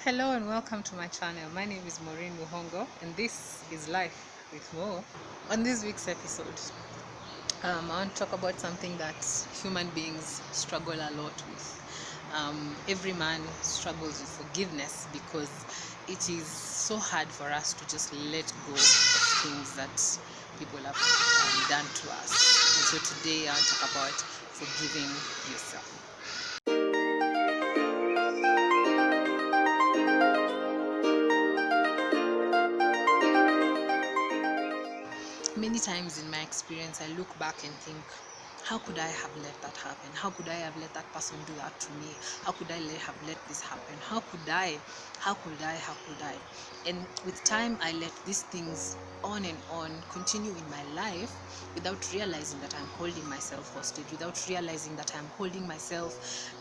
Hello and welcome to my channel. My name is Maureen Muhongo and this is Life with Mo. On this week's episode, I want to talk about something that human beings struggle a lot with. Every man struggles with forgiveness because it is so hard for us to just let go of things that people have done to us. And so today I want to talk about forgiving yourself. Many times in my experience, I look back and think, how could I have let that happen? How could I have let that person do that to me? How could I have let this happen? How could I? And with time, I let these things on and on continue in my life without realizing that I'm holding myself hostage, without realizing that I'm holding myself,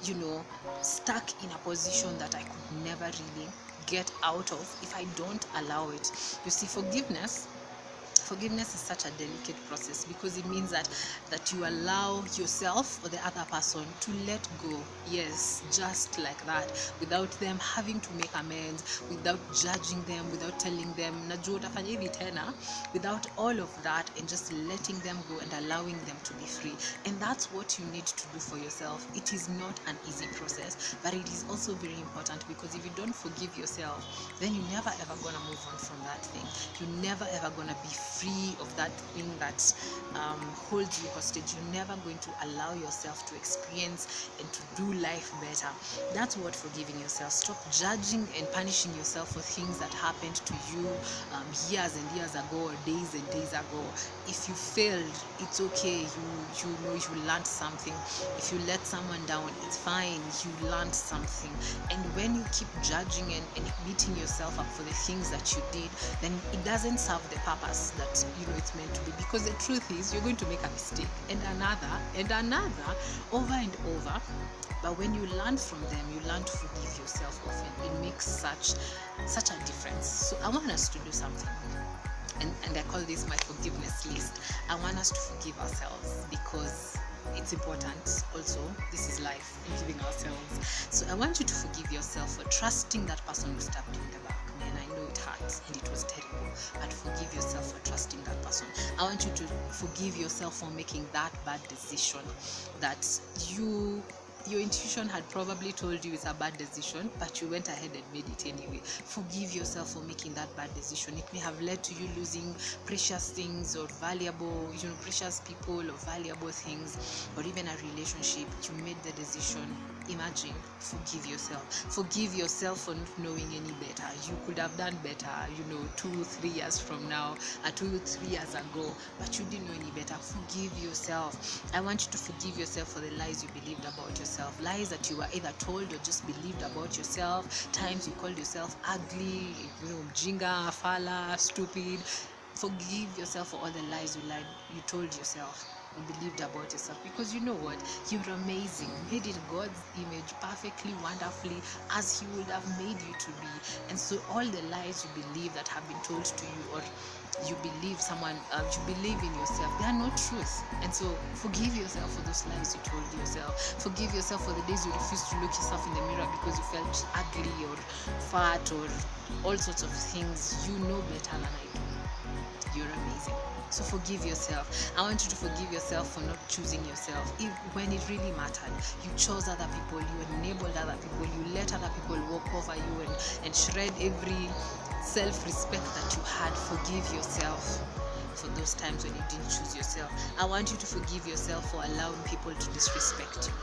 stuck in a position that I could never really get out of if I don't allow it. You see, forgiveness is such a delicate process because it means that you allow yourself or the other person to let go, yes, just like that, without them having to make amends, without judging them, without telling them najua utafanya hivi tena, without all of that, and just letting them go and allowing them to be free. And that's what you need to do for yourself. It is not an easy process, but it is also very important, because if you don't forgive yourself, then you're never ever gonna move on from that thing. You're never ever gonna be free of that thing that holds you hostage. You're never going to allow yourself to experience and to do life better. That's what forgiving yourself. Stop judging and punishing yourself for things that happened to you years and years ago, or days and days ago. If you failed, it's okay. You learned something. If you let someone down, it's fine. You learned something. And when you keep judging and beating yourself up for the things that you did, then it doesn't serve the purpose that it's meant to be. Because the truth is, you're going to make a mistake and another over and over. But when you learn from them, you learn to forgive yourself often. It makes such a difference. So I want us to do something, and I call this my forgiveness list. I want us to forgive ourselves because it's important. Also, this is life, forgiving ourselves. So I want you to forgive yourself for trusting that person who stabbed you in the back. Man, I know it hurts and it was terrible, but forgive yourself for trusting that person. I want you to forgive yourself for making that bad decision that your intuition had probably told you it's a bad decision, but you went ahead and made it anyway. Forgive yourself for making that bad decision. It may have led to you losing precious things or valuable, precious people or valuable things, or even a relationship. You made the decision. Imagine. Forgive yourself. Forgive yourself for not knowing any better. You could have done better, 2-3 years from now, 2-3 years ago, but you didn't know any better. Forgive yourself. I want you to forgive yourself for the lies you believed about yourself. Lies that you were either told or just believed about yourself. Times you called yourself ugly, jinga, fala, stupid. Forgive yourself for all the lies you told yourself, you believed about yourself, because you know what, you're amazing, made in God's image, perfectly, wonderfully, as He would have made you to be. And so all the lies you believe that have been told to you, or you believe you believe in yourself, they are not truth. And so forgive yourself for those lies you told yourself. Forgive yourself for the days you refused to look yourself in the mirror because you felt ugly or fat or all sorts of things. You know better than I do. You're amazing. So forgive yourself. I want you to forgive yourself for not choosing yourself. When it really mattered, you chose other people, you enabled other people, you let other people walk over you and shred every self-respect that you had. Forgive yourself for those times when you didn't choose yourself. I want you to forgive yourself for allowing people to disrespect you.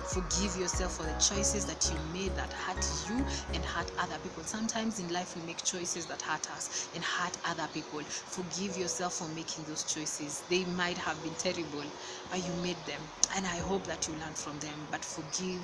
Forgive yourself for the choices that you made that hurt you and hurt other people. Sometimes in life we make choices that hurt us and hurt other people. Forgive yourself for making those choices. They might have been terrible, but you made them, and I hope that you learn from them. But forgive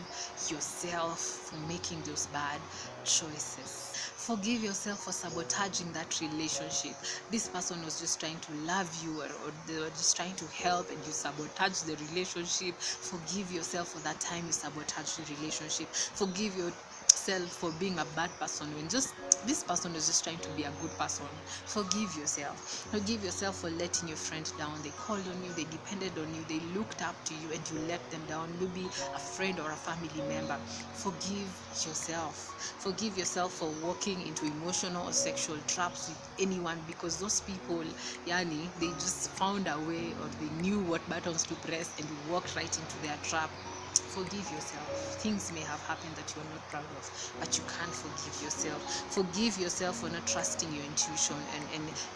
yourself for making those bad choices. Forgive yourself for sabotaging that relationship. This person was just trying to love you, or they were just trying to help, and you sabotage the relationship. Forgive yourself for that time you sabotaged the relationship. Forgive yourself for being a bad person when just this person is just trying to be a good person. Forgive yourself. Forgive yourself for letting your friend down. They called on you, they depended on you, they looked up to you, and you let them down. Maybe a friend or a family member. Forgive yourself. Forgive yourself for walking into emotional or sexual traps with anyone, because those people, yani, they just found a way, or they knew what buttons to press, and you walked right into their trap. Forgive yourself. Things may have happened that you are not proud of, but you can't forgive yourself. Forgive yourself for not trusting your intuition,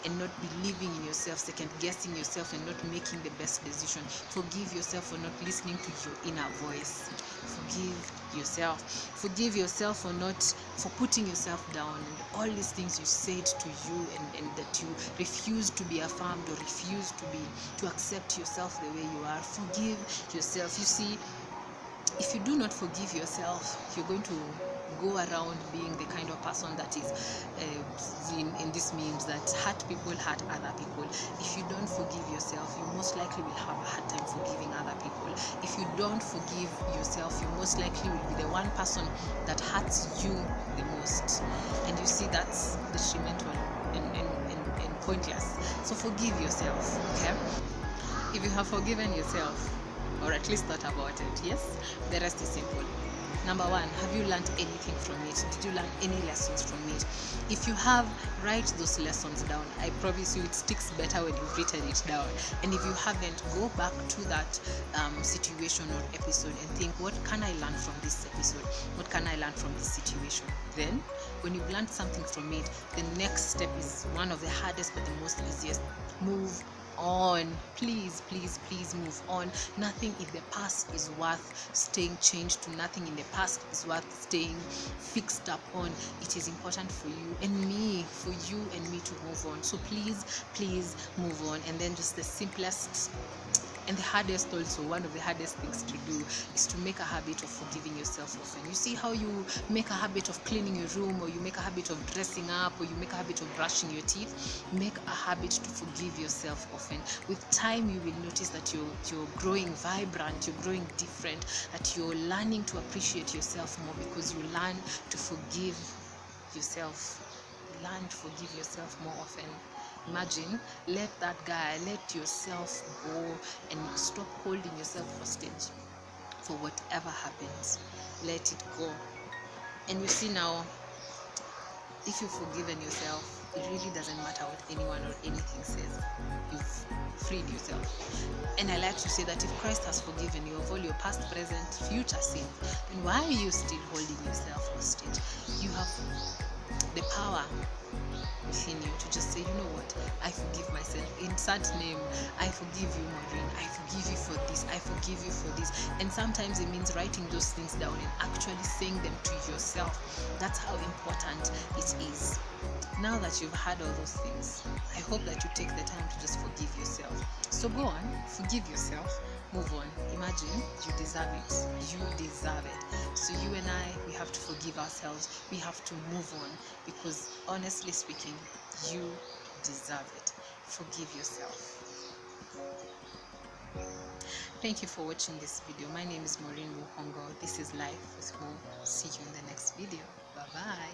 and not believing in yourself, second guessing yourself, and not making the best decision. Forgive yourself for not listening to your inner voice. Forgive yourself. Forgive yourself for putting yourself down, and all these things you said to you, and that you refuse to be affirmed, or refuse to accept yourself the way you are. Forgive yourself. You see, if you do not forgive yourself, you're going to go around being the kind of person that is in these memes that hurt people, hurt other people. If you don't forgive yourself, you most likely will have a hard time forgiving other people. If you don't forgive yourself, you most likely will be the one person that hurts you the most. And you see, that's detrimental and pointless. So forgive yourself, okay? If you have forgiven yourself, or at least thought about it, yes, the rest is simple. Number one, have you learned anything from it? Did you learn any lessons from it? If you have, write those lessons down. I promise you it sticks better when you've written it down. And if you haven't, go back to that situation or episode and think, what can I learn from this episode? What can I learn from this situation? Then, when you've learned something from it, the next step is one of the hardest but the most easiest. Move on. Please move on. Nothing in the past is worth staying chained to. Nothing in the past is worth staying fixed up on. It is important for you and me, for you and me to move on. So please move on. And then just the simplest and the hardest, also one of the hardest things to do, is to make a habit of forgiving yourself often. You see how you make a habit of cleaning your room, or you make a habit of dressing up, or you make a habit of brushing your teeth? Make a habit to forgive yourself often. With time, you will notice that you're growing vibrant, you're growing different, that you're learning to appreciate yourself more, because you learn to forgive yourself. Learn to forgive yourself more often. Imagine, let yourself go, and stop holding yourself hostage for whatever happens. Let it go. And you see now, if you've forgiven yourself, it really doesn't matter what anyone or anything says. You've freed yourself. And I like to say that if Christ has forgiven you of all your past, present, future sins, then why are you still holding yourself hostage? You have the power within you to just say, you know what, I forgive myself. Insert name. I forgive you, Maureen. I forgive you for this. I forgive you for this. And sometimes it means writing those things down and actually saying them to yourself. That's how important it is. Now that you've had all those things, I hope that you take the time to just forgive yourself. So go on, forgive yourself, move on. Imagine you deserve it. You deserve it. So you and I, we have to forgive ourselves. We have to move on, because honestly speaking, you deserve it. Forgive yourself. Thank you for watching this video. My name is Maureen Muhongo. This is Life with Mo. See you in the next video. Bye bye.